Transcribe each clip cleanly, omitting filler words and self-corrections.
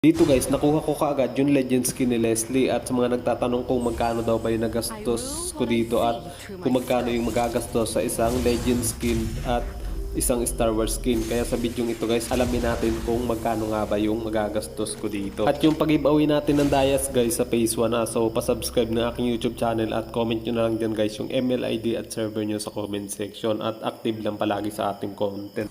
Dito guys, nakuha ko kaagad yung legend skin ni Leslie at sa mga nagtatanong kung magkano daw ba yung nagastos ko dito at kung magkano yung magagastos sa isang legend skin at isang Star Wars skin. Kaya sa video ito guys, alamin natin kung magkano nga ba yung magagastos ko dito. At yung pag-giveaway natin ng Dayas guys sa phase 1 na. So pasubscribe na aking YouTube channel at comment nyo na lang dyan guys yung ML ID at server nyo sa comment section at active lang palagi sa ating content.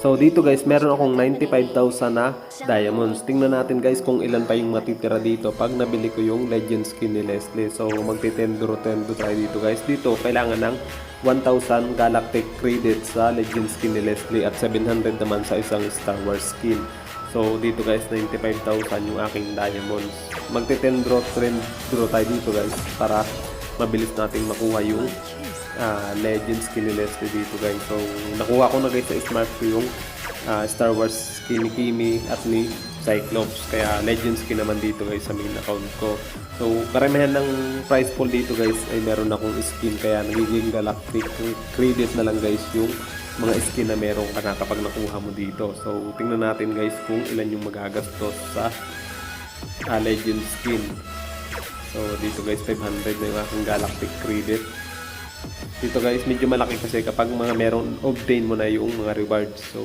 So dito guys, meron akong 95,000 na diamonds. Tingnan natin guys kung ilan pa yung matitira dito pag nabili ko yung legend skin ni Leslie. So magtitendro tayo dito guys. Dito kailangan ng 1,000 galactic credits sa legend skin ni Leslie at 700 naman sa isang Star Wars skin. So dito guys, 95,000 yung aking diamonds. Magtitendro tayo dito guys para mabilis nating makuha yung legend skin ni Leslie dito guys. So nakuha ko na guys sa smart ko yung Star Wars skin ni Kimi at ni Cyclops, kaya legend skin naman dito guys sa main account ko. So karamihan ng price pool dito guys ay meron akong skin, kaya nagiging galactic credit na lang guys yung mga skin na meron ka na kapag nakuha mo dito. So tingnan natin guys kung ilan yung magagastos sa legend skin. So dito guys, 500 na yung aking galactic credit. Dito guys, medyo malaki kasi kapag mga meron obtain mo na yung mga rewards. So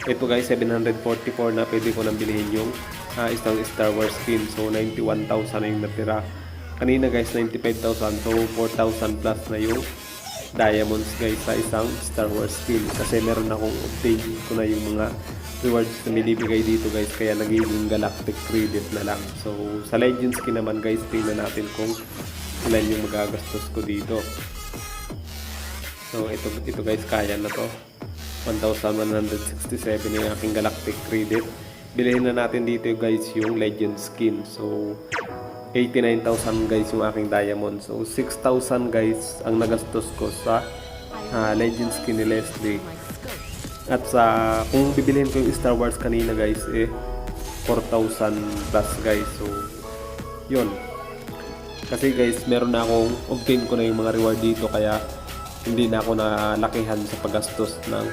ito guys, 744 na pwede ko nang bilhin yung isang Star Wars skin. So 91,000 na yung natira. Kanina guys, 95,000. So 4,000 plus na yung diamonds guys sa isang Star Wars skin. Kasi meron akong obtain ko na yung mga rewards na binibigay dito guys. Kaya nagiging galactic credit na lang. So sa legend skin naman guys, tingnan natin kung ilan yung magagastos ko dito. So ito guys, kaya na to. 1,167 yung aking galactic credit. Bilhin na natin dito guys yung legend skin. So 89,000 guys yung aking diamond. So 6,000 guys ang nagastos ko sa legend skin ni Leslie. At sa kung bibilhin ko yung Star Wars kanina guys 4,000 plus guys. So yun. Kasi guys, meron na akong obtain ko na yung mga reward dito, kaya hindi na ako nalakihan sa paggastos ng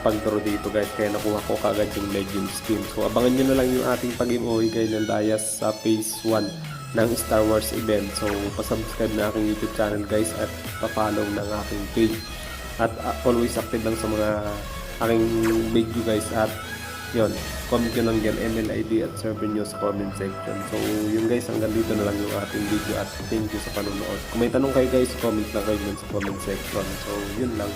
pagdaro dito guys, kaya nakuha ko kagad yung legend skin. So abangan nyo na lang yung ating pag-giveaway guys ng Dayas sa phase 1 ng Star Wars event. So pasubscribe na aking YouTube channel guys at pa-follow ng aking page. At always active lang sa mga aking video guys. At yun, comment nyo lang dyan ML ID at server nyo sa comment section. So yun guys, hanggang dito na lang yung ating video at thank you sa panonood. Kung may tanong kayo guys, comment lang kayo dyan sa comment section. So yun lang.